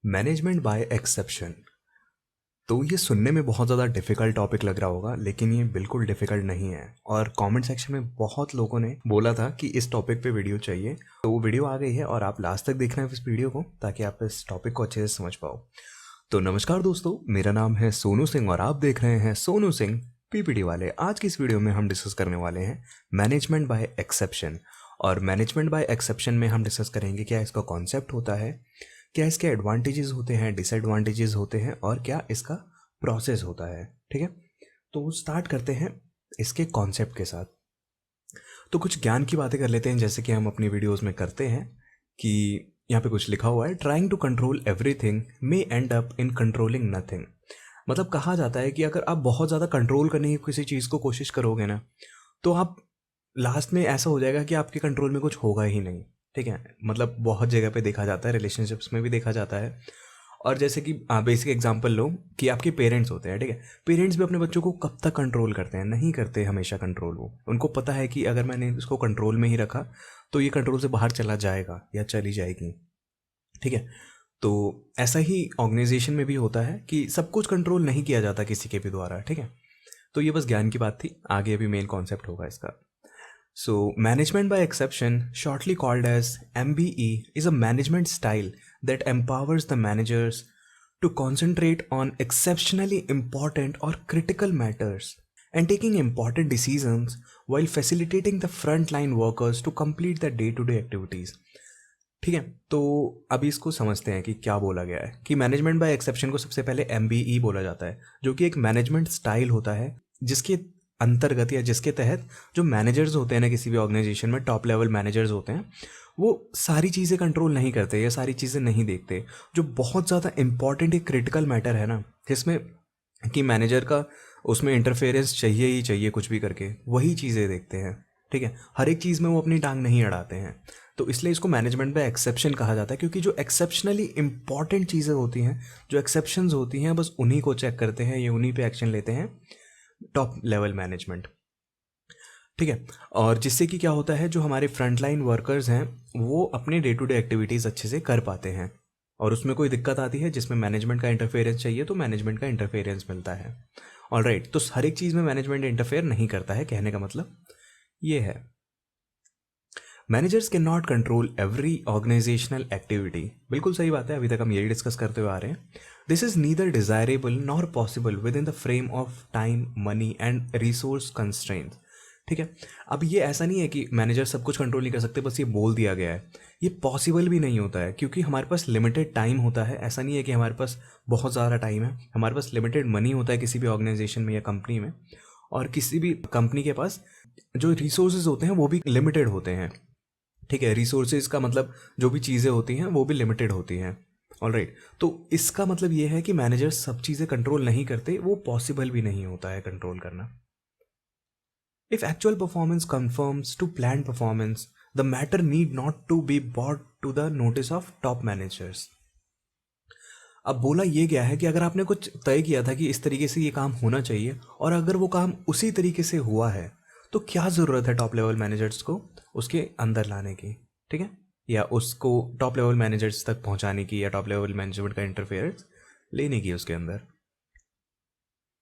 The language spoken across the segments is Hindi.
Management by exception. तो ये सुनने में बहुत ज़्यादा डिफ़िकल्ट टॉपिक लग रहा होगा, लेकिन ये बिल्कुल डिफ़िकल्ट नहीं है। और कमेंट सेक्शन में बहुत लोगों ने बोला था कि इस टॉपिक पे वीडियो चाहिए, तो वो वीडियो आ गई है और आप लास्ट तक देखना है इस वीडियो को, ताकि आप इस टॉपिक को अच्छे से समझ पाओ। तो नमस्कार दोस्तों, मेरा नाम है सोनू सिंह और आप देख रहे हैं सोनू सिंह पीपीटी वाले। आज की इस वीडियो में हम डिस्कस करने वाले हैं मैनेजमेंट बाय एक्सेप्शन। और मैनेजमेंट बाय एक्सेप्शन में हम डिस्कस करेंगे क्या इसका कॉन्सेप्ट होता है, क्या इसके एडवांटेजेस होते हैं, डिसएडवांटेजेस होते हैं, और क्या इसका प्रोसेस होता है। ठीक है, तो स्टार्ट करते हैं इसके कॉन्सेप्ट के साथ। तो कुछ ज्ञान की बातें कर लेते हैं, जैसे कि हम अपनी वीडियोस में करते हैं। कि यहाँ पे कुछ लिखा हुआ है, trying to control everything may end up in controlling nothing. मतलब कहा जाता है कि अगर आप बहुत ज़्यादा कंट्रोल करने की किसी चीज़ को कोशिश करोगे ना, तो आप लास्ट में ऐसा हो जाएगा कि आपके कंट्रोल में कुछ होगा ही नहीं। ठीक है, मतलब बहुत जगह पे देखा जाता है, रिलेशनशिप्स में भी देखा जाता है। और जैसे कि बेसिक एग्जांपल लो कि आपके पेरेंट्स होते हैं। ठीक है, पेरेंट्स भी अपने बच्चों को कब तक कंट्रोल करते हैं? नहीं करते हमेशा कंट्रोल। वो उनको पता है कि अगर मैंने इसको कंट्रोल में ही रखा तो ये कंट्रोल से बाहर चला जाएगा या चली जाएगी। ठीक है, तो ऐसा ही ऑर्गेनाइजेशन में भी होता है कि सब कुछ कंट्रोल नहीं किया जाता किसी के भी द्वारा। ठीक है, तो ये बस ज्ञान की बात थी, आगे अभी मेन कॉन्सेप्ट होगा इसका। So, management by exception, shortly called as MBE, is a management style that empowers the managers to concentrate on exceptionally important or critical matters and taking important decisions while facilitating the frontline workers to complete their day-to-day activities. ठीक है, तो अभी इसको समझते हैं कि क्या बोला गया है। कि मैनेजमेंट बाय एक्सेप्शन को सबसे पहले MBE बोला जाता है, जो कि एक मैनेजमेंट स्टाइल होता है जिसके अंतर्गत या जिसके तहत जो मैनेजर्स होते हैं ना किसी भी ऑर्गेनाइजेशन में, टॉप लेवल मैनेजर्स होते हैं, वो सारी चीज़ें कंट्रोल नहीं करते या सारी चीज़ें नहीं देखते। जो बहुत ज़्यादा इंपॉर्टेंट एक क्रिटिकल मैटर है ना, जिसमें कि मैनेजर का उसमें इंटरफेरेंस चाहिए ही चाहिए कुछ भी करके, वही चीज़ें देखते हैं। ठीक है, हर एक चीज़ में वो अपनी टांग नहीं अड़ाते हैं। तो इसलिए इसको मैनेजमेंट बाय एक्सेप्शन कहा जाता है, क्योंकि जो एक्सेप्शनली इंपॉर्टेंट चीज़ें होती हैं, जो एक्सेप्शंस होती हैं, बस उन्हीं को चेक करते हैं, ये उन्हीं पे एक्शन लेते हैं टॉप लेवल मैनेजमेंट। ठीक है, और जिससे कि क्या होता है, जो हमारे फ्रंटलाइन वर्कर्स हैं वो अपने डे टू डे एक्टिविटीज़ अच्छे से कर पाते हैं। और उसमें कोई दिक्कत आती है जिसमें मैनेजमेंट का इंटरफेरेंस चाहिए, तो मैनेजमेंट का इंटरफेरेंस मिलता है। ऑलराइट, तो हर एक चीज़ में मैनेजमेंट इंटरफेयर नहीं करता है, कहने का मतलब ये है। Managers can not control every organisational activity. बिल्कुल सही बात है, अभी तक हम यही डिस्कस करते हुए आ रहे हैं। This is neither desirable nor possible with in the frame of time, money and resource constraint. ठीक है, अब ये ऐसा नहीं है कि मैनेजर सब कुछ कंट्रोल नहीं कर सकते, बस ये बोल दिया गया है। ये पॉसिबल भी नहीं होता है, क्योंकि हमारे पास लिमिटेड टाइम होता है। ऐसा नहीं है कि हमारे पास बहुत ज़्यादा टाइम है, हमारे पास लिमिटेड मनी होता है किसी भी ऑर्गेनाइजेशन में या कंपनी में। और किसी भी कंपनी के पास जो रिसोर्सेज होते हैं वो भी लिमिटेड होते हैं। ठीक है, रिसोर्सेज का मतलब जो भी चीज़ें होती हैं वो भी लिमिटेड होती हैं। ऑलराइट, तो इसका मतलब ये है कि मैनेजर सब चीज़ें कंट्रोल नहीं करते, वो पॉसिबल भी नहीं होता है कंट्रोल करना। If actual performance conforms to plan performance, the matter need not to be brought to the notice of top managers. अब बोला ये गया है कि अगर आपने कुछ तय किया था कि इस तरीके से ये काम होना चाहिए, और अगर वो काम उसी तरीके से हुआ है, तो क्या ज़रूरत है टॉप लेवल मैनेजर्स को उसके अंदर लाने की? ठीक है, या उसको टॉप लेवल मैनेजर्स तक पहुंचाने की, या टॉप लेवल मैनेजमेंट का इंटरफेरेंस लेने की उसके अंदर।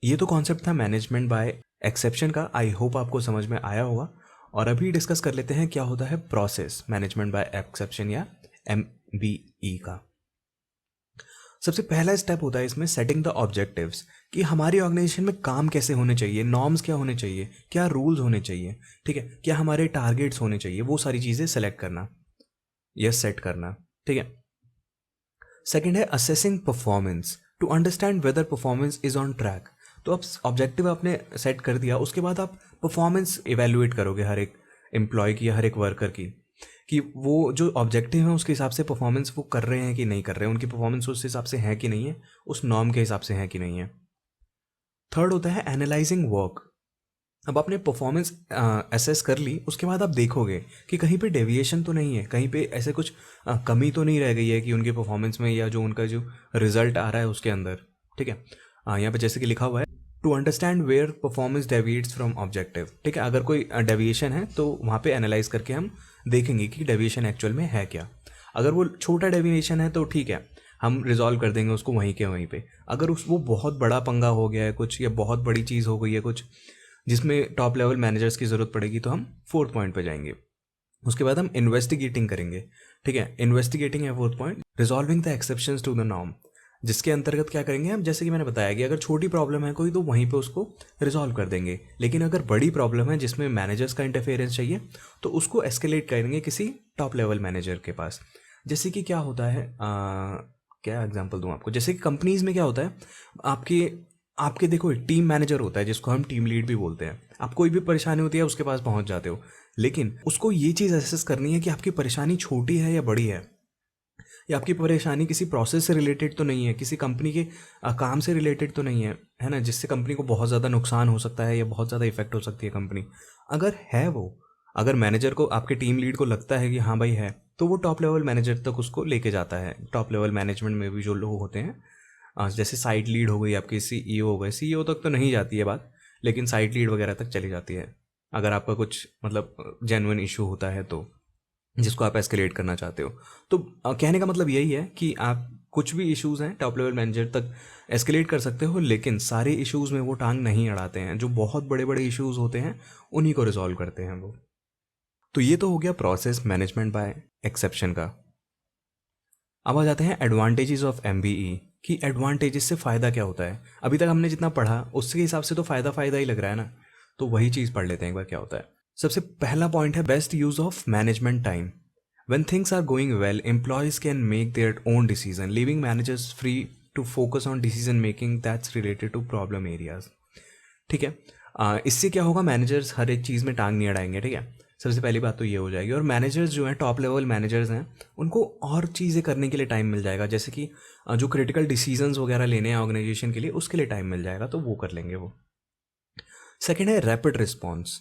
ये तो कॉन्सेप्ट था मैनेजमेंट बाय एक्सेप्शन का। आई होप आपको समझ में आया होगा। और अभी डिस्कस कर लेते हैं क्या होता है प्रोसेस मैनेजमेंट बाय एक्सेप्शन या MBE का। सबसे पहला स्टेप होता है इसमें सेटिंग द ऑब्जेक्टिव्स, कि हमारी ऑर्गेनाइजेशन में काम कैसे होने चाहिए, नॉर्म्स क्या होने चाहिए, क्या रूल्स होने चाहिए। ठीक है, क्या हमारे टारगेट्स होने चाहिए, वो सारी चीज़ें सेलेक्ट करना या सेट करना। ठीक है, सेकंड है assessing performance, to understand whether performance is on track. तो अब ऑब्जेक्टिव आपने सेट कर दिया, उसके बाद आप परफॉर्मेंस इवेल्युएट करोगे हर एक एम्प्लॉय की या हर एक वर्कर की, कि वो जो ऑब्जेक्टिव है उसके हिसाब से परफॉर्मेंस वो कर रहे हैं कि नहीं कर रहे हैं, उनकी परफॉर्मेंस उस हिसाब से है कि नहीं है, उस नॉर्म के हिसाब से है कि नहीं है। थर्ड होता है एनालाइजिंग वर्क। अब आपने परफॉर्मेंस असेस कर ली, उसके बाद आप देखोगे कि कहीं पे डेविएशन तो नहीं है, कहीं पे ऐसे कुछ कमी तो नहीं रह गई है कि उनके परफॉर्मेंस में या जो उनका जो रिजल्ट आ रहा है उसके अंदर। ठीक है, यहाँ पे जैसे कि लिखा हुआ है to understand where performance deviates from objective. ठीक है, अगर कोई डेविएशन है तो वहाँ पे एनालाइज करके हम देखेंगे कि डेविएशन एक्चुअल में है क्या। अगर वो छोटा डेविएशन है तो ठीक है, हम रिजॉल्व कर देंगे उसको वहीं के वहीं पे। अगर उस वो बहुत बड़ा पंगा हो गया है कुछ, या बहुत बड़ी चीज़ हो गई है कुछ जिसमें टॉप लेवल मैनेजर्स की ज़रूरत पड़ेगी, तो हम फोर्थ पॉइंट पे जाएंगे। उसके बाद हम इन्वेस्टिगेटिंग करेंगे। ठीक है, इन्वेस्टिगेटिंग है fourth point. Resolving the exceptions to the norm, जिसके अंतर्गत क्या करेंगे हम, जैसे कि मैंने बताया कि अगर छोटी प्रॉब्लम है कोई तो वहीं पे उसको रिजॉल्व कर देंगे, लेकिन अगर बड़ी प्रॉब्लम है जिसमें मैनेजर्स का इंटरफेरेंस चाहिए तो उसको एस्केलेट करेंगे किसी टॉप लेवल मैनेजर के पास। जैसे कि क्या होता है, क्या एग्जांपल दूं आपको, जैसे कि कंपनीज में क्या होता है, आपके आपके देखो टीम मैनेजर होता है जिसको हम टीम लीड भी बोलते हैं। आप कोई भी परेशानी होती है उसके पास पहुंच जाते हो, लेकिन उसको ये चीज़ असेस करनी है कि आपकी परेशानी छोटी है या बड़ी है, या आपकी परेशानी किसी प्रोसेस से रिलेटेड तो नहीं है, किसी कंपनी के काम से रिलेटेड तो नहीं है ना, जिससे कंपनी को बहुत ज़्यादा नुकसान हो सकता है या बहुत ज़्यादा इफेक्ट हो सकती है कंपनी। अगर है वो, अगर मैनेजर को, आपके टीम लीड को लगता है कि हाँ भाई है, तो वो टॉप लेवल मैनेजर तक उसको लेके जाता है। टॉप लेवल मैनेजमेंट में भी जो लोग होते हैं, जैसे साइट लीड हो गई आपकी, सीईओ हो गए, सीईओ तक तो नहीं जाती है बात, लेकिन साइट लीड वगैरह तक चली जाती है। अगर आपका कुछ मतलब जेन्युइन इशू होता है तो, जिसको आप एस्केलेट करना चाहते हो, तो कहने का मतलब यही है कि आप कुछ भी इश्यूज़ हैं टॉप लेवल मैनेजर तक एस्केलेट कर सकते हो, लेकिन सारे इश्यूज़ में वो टांग नहीं अड़ाते हैं। जो बहुत बड़े बड़े इश्यूज़ होते हैं उन्हीं को रिजॉल्व करते हैं वो। तो ये तो हो गया प्रोसेस मैनेजमेंट बाय एक्सेप्शन का। अब आ जाते हैं एडवांटेजेस ऑफ एमबीई, कि एडवांटेजेस से फ़ायदा क्या होता है। अभी तक हमने जितना पढ़ा उसके हिसाब से तो फ़ायदा फ़ायदा ही लग रहा है ना, तो वही चीज़ पढ़ लेते हैं एक बार क्या होता है। सबसे पहला पॉइंट है best use of management time. When things are going well, employees can make their own decision, leaving managers free to focus on decision making that's related to problem areas. ठीक है, इससे क्या होगा, मैनेजर्स हर एक चीज़ में टांग नहीं अड़ाएंगे। ठीक है, सबसे पहली बात तो ये हो जाएगी। और मैनेजर्स जो हैं, टॉप लेवल मैनेजर्स हैं, उनको और चीज़ें करने के लिए टाइम मिल जाएगा, जैसे कि जो क्रिटिकल डिसीजंस वगैरह लेने हैं ऑर्गेनाइजेशन के लिए, उसके लिए टाइम मिल जाएगा, तो वो कर लेंगे वो। सेकेंड है rapid response.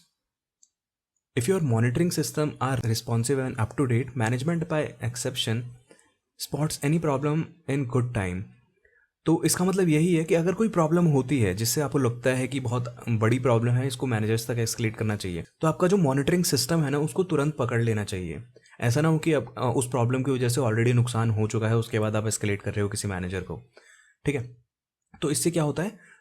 If your monitoring system are responsive and up to date, management by exception spots any problem in good time. तो इसका मतलब यही है कि अगर कोई प्रॉब्लम होती है जिससे आपको लगता है कि बहुत बड़ी प्रॉब्लम है, इसको मैनेजर्स तक एस्केलेट करना चाहिए, तो आपका जो मॉनिटरिंग सिस्टम है ना, उसको तुरंत पकड़ लेना चाहिए। ऐसा ना हो कि अब उस प्रॉब्लम की वजह से ऑलरेडी नुकसान हो चुका है, उसके बाद आप एस्केलेट कर रहे हो किसी मैनेजर को। ठीक है, तो इससे क्या होता है,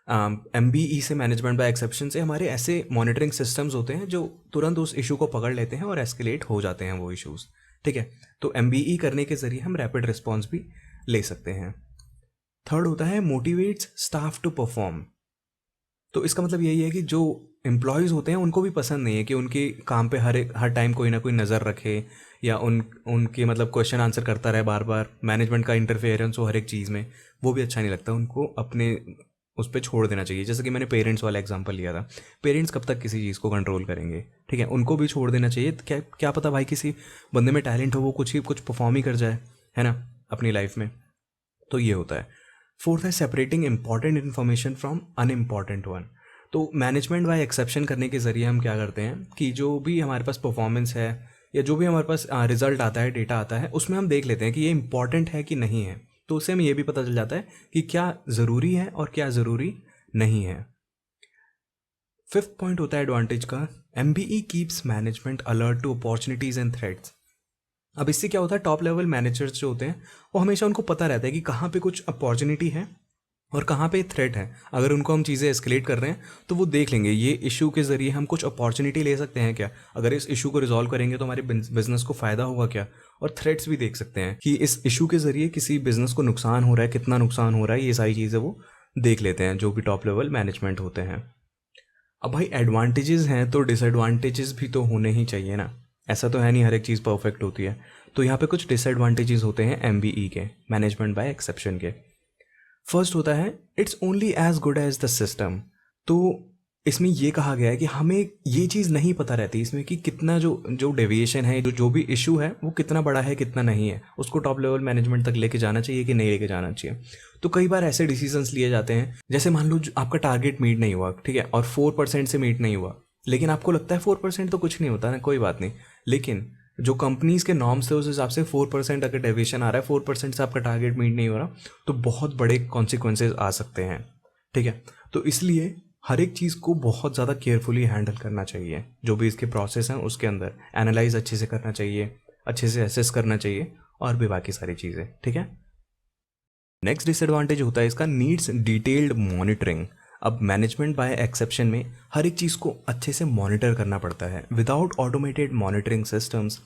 एमबीई से, मैनेजमेंट बाय एक्सेप्शन से, हमारे ऐसे मॉनिटरिंग सिस्टम्स होते हैं जो तुरंत उस इशू को पकड़ लेते हैं और एस्केलेट हो जाते हैं वो इश्यूज। ठीक है, तो एमबीई करने के जरिए हम रैपिड रिस्पॉन्स भी ले सकते हैं। थर्ड होता है मोटिवेट्स स्टाफ टू परफॉर्म। तो इसका मतलब यही है कि जो एम्प्लॉयज़ होते हैं उनको भी पसंद नहीं है कि उनके काम पे हर टाइम कोई ना कोई नज़र रखे, या उनके मतलब क्वेश्चन आंसर करता रहे बार बार, मैनेजमेंट का इंटरफेरेंस हो हर एक चीज़ में, वो भी अच्छा नहीं लगता। उनको अपने उस पर छोड़ देना चाहिए। जैसे कि मैंने पेरेंट्स वाला एग्जांपल लिया था, पेरेंट्स कब तक किसी चीज़ को कंट्रोल करेंगे। ठीक है, उनको भी छोड़ देना चाहिए। क्या क्या पता भाई किसी बंदे में टैलेंट हो, वो कुछ परफॉर्म ही कर जाए, है ना, अपनी लाइफ में। तो ये होता है। फोर्थ है separating important information from unimportant one. तो मैनेजमेंट बाय एक्सेप्शन करने के ज़रिए हम क्या करते हैं कि जो भी हमारे पास परफॉर्मेंस है, या जो भी हमारे पास रिजल्ट आता है, डेटा आता है, उसमें हम देख लेते हैं कि ये इंपॉर्टेंट है कि नहीं है। तो उससे हमें ये भी पता चल जाता है कि क्या ज़रूरी है और क्या ज़रूरी नहीं है। फिफ्थ पॉइंट होता है एडवांटेज का, MBE keeps management alert to opportunities and threats. अब इससे क्या होता है, टॉप लेवल मैनेजर्स जो होते हैं वो हमेशा, उनको पता रहता है कि कहाँ पे कुछ अपॉर्चुनिटी है और कहाँ पे थ्रेट है। अगर उनको हम चीज़ें एस्केलेट कर रहे हैं तो वो देख लेंगे ये इशू के ज़रिए हम कुछ अपॉर्चुनिटी ले सकते हैं क्या, अगर इस इशू को रिजॉल्व करेंगे तो हमारे बिजनेस को फ़ायदा होगा क्या। और थ्रेट्स भी देख सकते हैं कि इस इशू के ज़रिए किसी बिजनेस को नुकसान हो रहा है, कितना नुकसान हो रहा है, ये सारी चीज़ें वो देख लेते हैं जो भी टॉप लेवल मैनेजमेंट होते हैं। अब भाई एडवांटेजेस हैं तो डिसएडवांटेजेस भी तो होने ही चाहिए ना, ऐसा तो है नहीं हर एक चीज़ परफेक्ट होती है। तो यहाँ पे कुछ डिसएडवांटेजेस होते हैं एमबीई के, मैनेजमेंट बाय एक्सेप्शन के। फर्स्ट होता है it's only as good as the system. तो इसमें ये कहा गया है कि हमें ये चीज़ नहीं पता रहती इसमें कि कितना जो जो डेविएशन है, जो भी इशू है, वो कितना बड़ा है कितना नहीं है, उसको टॉप लेवल मैनेजमेंट तक लेके जाना चाहिए कि नहीं लेके जाना चाहिए। तो कई बार ऐसे डिसीजंस लिए जाते हैं, जैसे मान लो आपका टारगेट मीट नहीं हुआ, ठीक है, और 4% से मीट नहीं हुआ, लेकिन आपको लगता है 4% तो कुछ नहीं होता ना, कोई बात नहीं, लेकिन जो कंपनीज के नॉर्म्स थे उस हिसाब से 4% अगर डेविएशन आ रहा है, 4% से आपका टारगेट मीट नहीं हो रहा, तो बहुत बड़े कॉन्सिक्वेंसेज आ सकते हैं। ठीक है, तो इसलिए हर एक चीज़ को बहुत ज़्यादा केयरफुली हैंडल करना चाहिए। जो भी इसके प्रोसेस हैं उसके अंदर एनालाइज अच्छे से करना चाहिए, अच्छे से असेस करना चाहिए, और भी बाकी सारी चीज़ें। ठीक है। नेक्स्ट डिसएडवांटेज होता है इसका, नीड्स डिटेल्ड मॉनिटरिंग। अब मैनेजमेंट बाय एक्सेप्शन में हर एक चीज़ को अच्छे से मॉनिटर करना पड़ता है। Without automated monitoring systems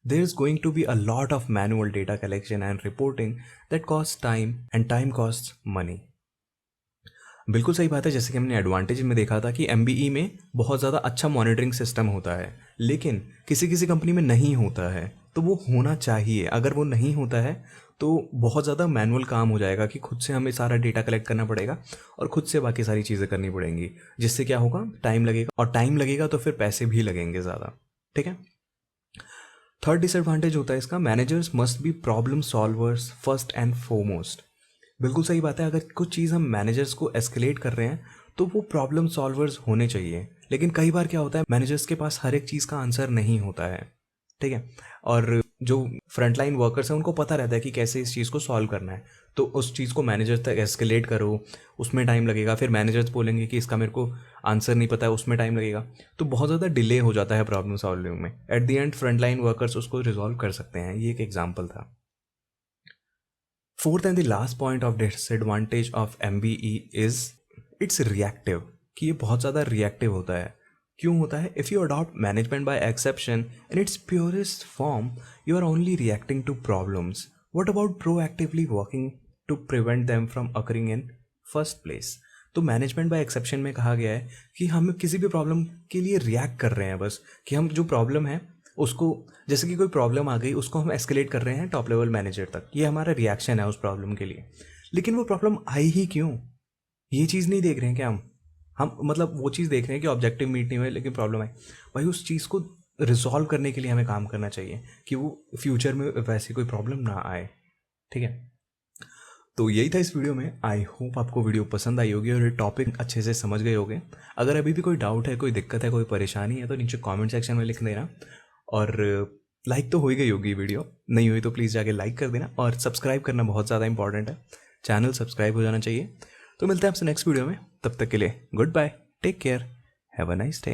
there is going to be a lot of manual data collection and reporting that cost time and time cost money. बिल्कुल सही बात है, जैसे कि हमने एडवांटेज में देखा था कि एमबीई में बहुत ज़्यादा अच्छा मॉनिटरिंग सिस्टम होता है, लेकिन किसी किसी कंपनी में नहीं होता है, तो वो होना चाहिए। अगर वो नहीं होता है तो बहुत ज़्यादा मैनुअल काम हो जाएगा कि खुद से हमें सारा डेटा कलेक्ट करना पड़ेगा और खुद से बाकी सारी चीज़ें करनी पड़ेंगी, जिससे क्या होगा, टाइम लगेगा, और टाइम लगेगा तो फिर पैसे भी लगेंगे ज़्यादा। ठीक है। थर्ड डिसएडवांटेज होता है इसका, managers must be problem solvers first and foremost. बिल्कुल सही बात है, अगर कुछ चीज़ हम मैनेजर्स को एस्केलेट कर रहे हैं तो वो प्रॉब्लम सॉल्वर्स होने चाहिए, लेकिन कई बार क्या होता है, मैनेजर्स के पास हर एक चीज़ का आंसर नहीं होता है। ठीक है। और जो फ्रंटलाइन वर्कर्स हैं उनको पता रहता है कि कैसे इस चीज़ को सॉल्व करना है, तो उस चीज़ को मैनेजर तक एस्केलेट करो, उसमें टाइम लगेगा, फिर मैनेजर्स बोलेंगे कि इसका मेरे को आंसर नहीं पता है, उसमें टाइम लगेगा, तो बहुत ज़्यादा डिले हो जाता है प्रॉब्लम सॉल्विंग में। At the end frontline workers उसको रिजॉल्व कर सकते हैं। ये एक एग्जाम्पल था। Fourth and the last point of disadvantage of MBE is it's reactive, कि ये बहुत ज़्यादा रिएक्टिव होता है। क्यों होता है? If you adopt management by exception in its purest form, you are only reacting to problems. What about proactively working to prevent them from occurring in first place? तो मैनेजमेंट बाय एक्सेप्शन में कहा गया है कि हम किसी भी प्रॉब्लम के लिए रिएक्ट कर रहे हैं, बस कि हम जो प्रॉब्लम है उसको, जैसे कि कोई प्रॉब्लम आ गई, उसको हम एस्केलेट कर रहे हैं टॉप लेवल मैनेजर तक, ये हमारा रिएक्शन है उस प्रॉब्लम के लिए। लेकिन वो प्रॉब्लम आई ही क्यों, ये चीज़ नहीं देख रहे हैं क्या हम मतलब वो चीज़ देख रहे हैं कि ऑब्जेक्टिव मीट नहीं हुए लेकिन प्रॉब्लम है। भाई उस चीज़ को रिजॉल्व करने के लिए हमें काम करना चाहिए कि वो फ्यूचर में वैसी कोई प्रॉब्लम ना आए। ठीक है। तो यही था इस वीडियो में। आई होप आपको वीडियो पसंद आई होगी और ये टॉपिक अच्छे से समझ गए होंगे। अगर अभी भी कोई डाउट है, कोई दिक्कत है, कोई परेशानी है तो नीचे कमेंट सेक्शन में लिख देना। और लाइक तो हो ही गई होगी वीडियो, नहीं हुई तो प्लीज़ जाके लाइक कर देना, और सब्सक्राइब करना बहुत ज़्यादा इंपॉर्टेंट है, चैनल सब्सक्राइब हो जाना चाहिए। तो मिलते हैं आपसे नेक्स्ट वीडियो में, तब तक के लिए goodbye, take care, have a nice day.